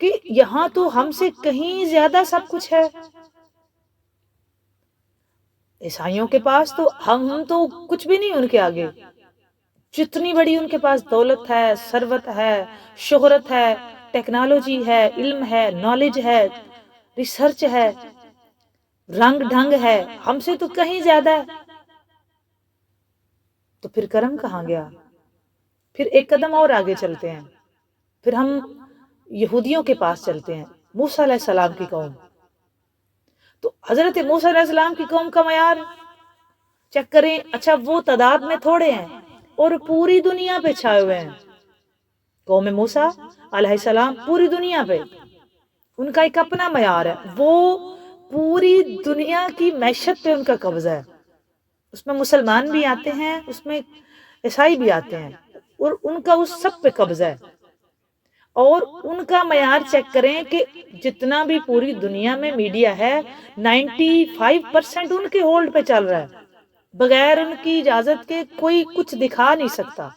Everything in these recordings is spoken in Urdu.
کہ یہاں تو ہم سے کہیں زیادہ سب کچھ ہے. عیسائیوں کے پاس تو ہم تو کچھ بھی نہیں ان کے آگے. جتنی بڑی ان کے پاس دولت ہے، ثروت ہے، شہرت ہے، ٹیکنالوجی ہے، علم ہے، نالج ہے، ریسرچ ہے، رنگ ڈھنگ ہے، ہم سے تو کہیں زیادہ ہے. تو پھر کرم کہاں گیا؟ پھر ایک قدم اور آگے چلتے ہیں، پھر ہم یہودیوں کے پاس چلتے ہیں، موسیٰ علیہ السلام کی قوم. تو حضرت موسیٰ علیہ السلام کی قوم کا معیار چیک کریں. اچھا وہ تعداد میں تھوڑے ہیں اور پوری دنیا پہ چھائے ہوئے ہیں. قوم موسیٰ علیہ السلام پوری دنیا پہ، ان کا ایک اپنا معیار ہے. وہ پوری دنیا کی معیشت پہ ان کا قبضہ ہے. اس میں مسلمان بھی آتے ہیں، اس میں عیسائی بھی آتے ہیں، اور ان کا اس سب پہ قبضہ ہے. اور ان کا معیار چیک کریں کہ جتنا بھی پوری دنیا میں میڈیا ہے 95% ان کے ہولڈ پہ چل رہا ہے. بغیر ان کی اجازت کے کوئی کچھ دکھا نہیں سکتا.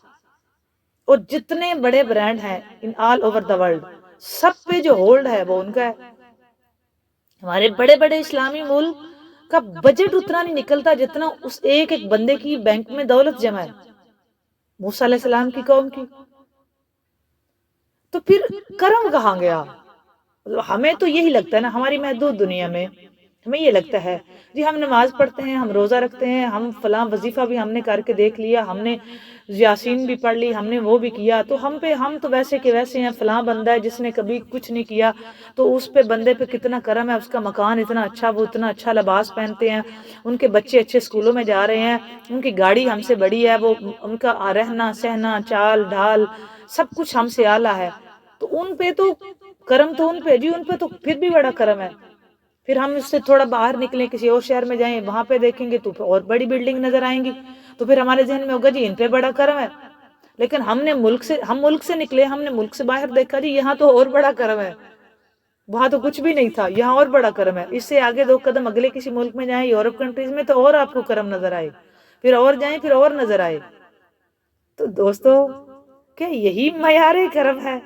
اور جتنے بڑے برانڈ ہیں ان آل اوور دا ورلڈ، سب پہ جو ہولڈ ہے وہ ان کا ہے. ہمارے بڑے بڑے اسلامی ملک کا بجٹ اتنا نہیں نکلتا جتنا اس ایک ایک بندے کی بینک میں دولت جمع ہے، موسیٰ علیہ السلام کی قوم کی. تو پھر کرم کہاں گیا؟ ہمیں تو یہی لگتا ہے نا، ہماری محدود دنیا میں ہمیں یہ لگتا ہے جی ہم نماز پڑھتے ہیں، ہم روزہ رکھتے ہیں، ہم فلاں وظیفہ بھی ہم نے کر کے دیکھ لیا، ہم نے یاسین بھی پڑھ لی، ہم نے وہ بھی کیا، تو ہم تو ویسے کے ویسے ہیں. فلاں بندہ ہے جس نے کبھی کچھ نہیں کیا، تو اس پہ بندے پہ کتنا کرم ہے، اس کا مکان اتنا اچھا، وہ اتنا اچھا لباس پہنتے ہیں، ان کے بچے اچھے اسکولوں میں جا رہے ہیں، ان کی گاڑی ہم سے بڑی ہے، وہ ان کا رہنا سہنا چال ڈھال سب کچھ ہم سے اعلیٰ ہے. تو ان پہ تو کرم، تو ان پہ جی ان پہ تو پھر بھی بڑا کرم ہے. پھر ہم اس سے تھوڑا باہر نکلیں، کسی اور شہر میں جائیں، وہاں پہ دیکھیں گے تو اور بڑی بلڈنگ نظر آئیں گی، تو پھر ہمارے ذہن میں ہوگا جی ان پہ بڑا کرم ہے. لیکن ہم ملک سے نکلے، ہم نے ملک سے باہر دیکھا جی یہاں تو اور بڑا کرم ہے، وہاں تو کچھ بھی نہیں تھا، یہاں اور بڑا کرم ہے. اس سے آگے 2 قدم اگلے کسی ملک میں جائیں، یورپ کنٹریز میں، تو اور آپ کو کرم نظر آئے، پھر اور جائیں پھر اور نظر آئے. تو دوستو کیا یہی معیار کرم ہے؟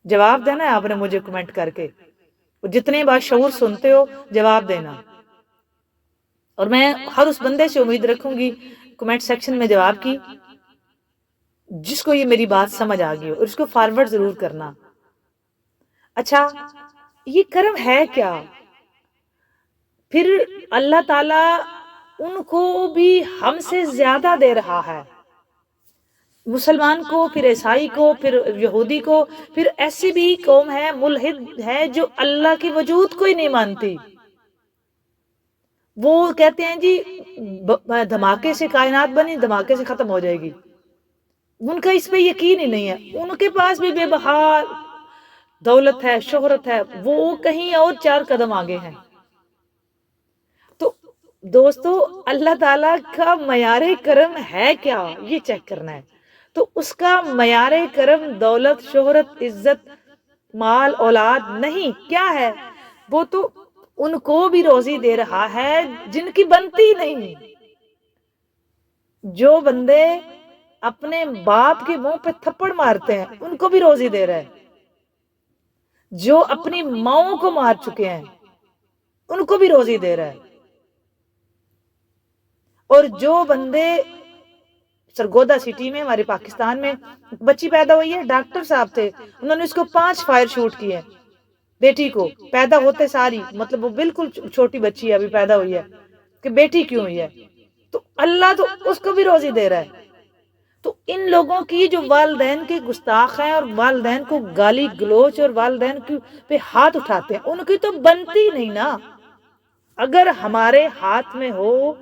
جواب دینا ہے آپ نے مجھے کمنٹ کر کے، جتنے باشعور سنتے ہو جواب دینا. اور میں ہر اس بندے سے امید رکھوں گی کمنٹ سیکشن میں جواب کی جس کو یہ میری بات سمجھ آ گئی ہو، اور اس کو فارورڈ ضرور کرنا. اچھا یہ کرم ہے کیا؟ پھر اللہ تعالی ان کو بھی ہم سے زیادہ دے رہا ہے، مسلمان کو، پھر عیسائی کو، پھر یہودی کو، پھر ایسی بھی قوم ہے ملحد ہے جو اللہ کے وجود کو ہی نہیں مانتی. وہ کہتے ہیں جی دھماکے سے کائنات بنی، دھماکے سے ختم ہو جائے گی. ان کا اس پہ یقین ہی نہیں ہے. ان کے پاس بھی بے بہا دولت ہے، شہرت ہے، وہ کہیں اور 4 قدم آگے ہیں. تو دوستو اللہ تعالیٰ کا معیار کرم ہے کیا، یہ چیک کرنا ہے. تو اس کا معیار کرم دولت، شہرت، عزت، مال، اولاد نہیں. کیا ہے وہ؟ تو ان کو بھی روزی دے رہا ہے جن کی بنتی نہیں. جو بندے اپنے باپ کے منہ پہ تھپڑ مارتے ہیں ان کو بھی روزی دے رہا ہے. جو اپنی ماؤں کو مار چکے ہیں ان کو بھی روزی دے رہا ہے. اور جو بندے سرگودا سٹی میں ہمارے پاکستان میں بچی پیدا ہوئی ہے، ڈاکٹر صاحب تھے، انہوں نے اس کو 5 فائر شوٹ کیے بیٹی کو، پیدا ہوتے ساری، مطلب وہ بالکل چھوٹی بچی ہے ابھی پیدا ہوئی ہے، کہ بیٹی کیوں ہوئی ہے. تو اللہ تو اس کو بھی روزی دے رہا ہے. تو ان لوگوں کی جو والدین کے گستاخ ہیں اور والدین کو گالی گلوچ اور والدین پہ ہاتھ اٹھاتے ہیں، ان کی تو بنتی نہیں نا. اگر ہمارے ہاتھ میں ہو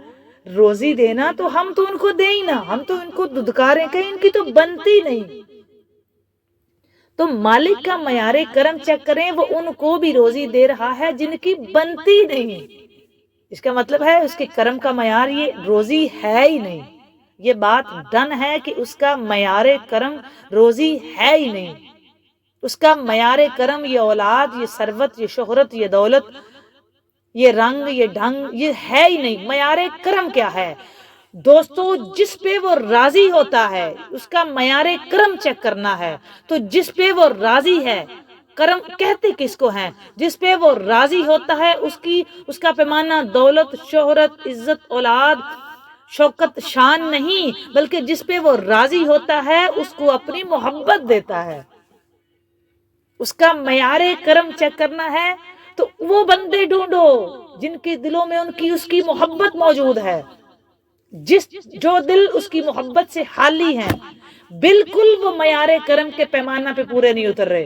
روزی دینا تو ہم تو ان کو دیں ہی نا، ہم تو ان کو دھتکاریں کہ ان کی تو بنتی نہیں. تو مالک کا معیار کرم چیک کریں، وہ ان کو بھی روزی دے رہا ہے جن کی بنتی نہیں. اس کا مطلب ہے اس کے کرم کا معیار یہ روزی ہے ہی نہیں. یہ بات ڈن ہے کہ اس کا معیار کرم روزی ہے ہی نہیں. اس کا معیار کرم یہ اولاد، یہ ثروت، یہ شہرت، یہ دولت، یہ رنگ، یہ ڈھنگ، یہ ہے ہی نہیں. معیار کرم کیا ہے دوستو؟ جس پہ وہ راضی ہوتا ہے اس کا معیار کرم چیک کرنا ہے. تو جس پہ وہ راضی ہے کرم کہتے کس کو ہیں؟ جس پہ وہ راضی ہوتا ہے، اس کا پیمانہ دولت، شہرت، عزت، اولاد، شوکت، شان نہیں، بلکہ جس پہ وہ راضی ہوتا ہے اس کو اپنی محبت دیتا ہے۔ اس کا معیار کرم چیک کرنا ہے تو وہ بندے ڈھونڈو جن کے دلوں میں اس کی محبت موجود ہے۔ جو دل اس کی محبت سے خالی ہیں، بالکل وہ معیار کرم کے پیمانہ پہ پورے نہیں اتر رہے۔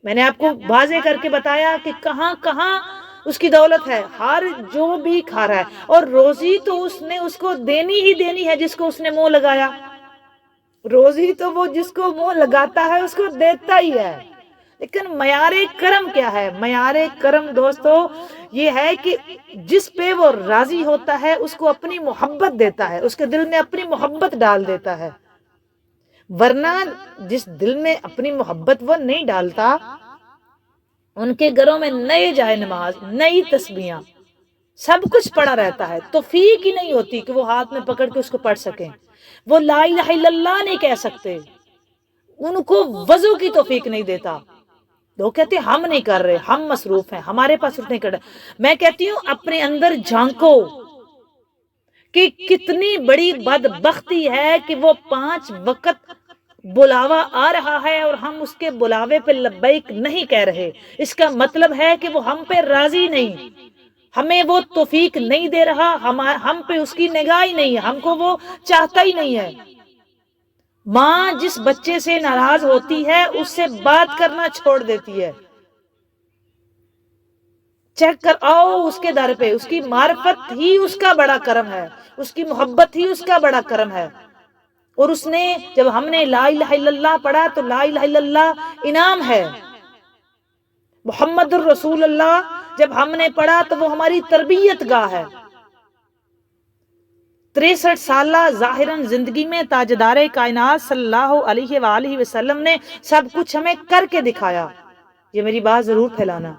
میں نے آپ کو واضح کر کے بتایا کہ کہاں کہاں اس کی دولت ہے، ہر جو بھی کھا رہا ہے، اور روزی تو اس نے اس کو دینی ہی دینی ہے جس کو اس نے منہ لگایا۔ روزی تو وہ جس کو منہ لگاتا ہے اس کو دیتا ہی ہے، لیکن معیار کرم کیا ہے؟ معیار کرم دوستو یہ ہے کہ جس پہ وہ راضی ہوتا ہے اس کو اپنی محبت دیتا ہے، اس کے دل میں اپنی محبت ڈال دیتا ہے۔ ورنہ جس دل میں اپنی محبت وہ نہیں ڈالتا، ان کے گھروں میں نئے جائے نماز، نئی تسبیحاں، سب کچھ پڑا رہتا ہے، توفیق ہی نہیں ہوتی کہ وہ ہاتھ میں پکڑ کے اس کو پڑھ سکیں، وہ لا الہ الا اللہ نہیں کہہ سکتے، ان کو وضو کی توفیق نہیں دیتا۔ لوگ کہتے ہیں ہم نہیں کر رہے، ہم مصروف ہیں، ہمارے پاس نہیں کر رہے۔ میں کہتی ہوں اپنے اندر جھانکو کہ کتنی بڑی بدبختی ہے کہ وہ 5 وقت بلاوا آ رہا ہے اور ہم اس کے بلاوے پہ لبیک نہیں کہہ رہے۔ اس کا مطلب ہے کہ وہ ہم پہ راضی نہیں، ہمیں وہ توفیق نہیں دے رہا، ہم پہ اس کی نگاہ ہی نہیں ہے، ہم کو وہ چاہتا ہی نہیں ہے۔ ماں جس بچے سے ناراض ہوتی ہے اس سے بات کرنا چھوڑ دیتی ہے۔ چیک کر آؤ اس کے در پہ، اس کی معرفت ہی اس کا بڑا کرم ہے، اس کی محبت ہی اس کا بڑا کرم ہے۔ اور اس نے جب ہم نے لا الہ الا اللہ پڑھا تو لا الہ الا اللہ انعام ہے، محمد الرسول اللہ جب ہم نے پڑھا تو وہ ہماری تربیت گاہ ہے۔ 63 سالہ ظاہراً زندگی میں تاجدار کائنات صلی اللہ علیہ وآلہ وسلم نے سب کچھ ہمیں کر کے دکھایا۔ یہ میری بات ضرور پھیلانا۔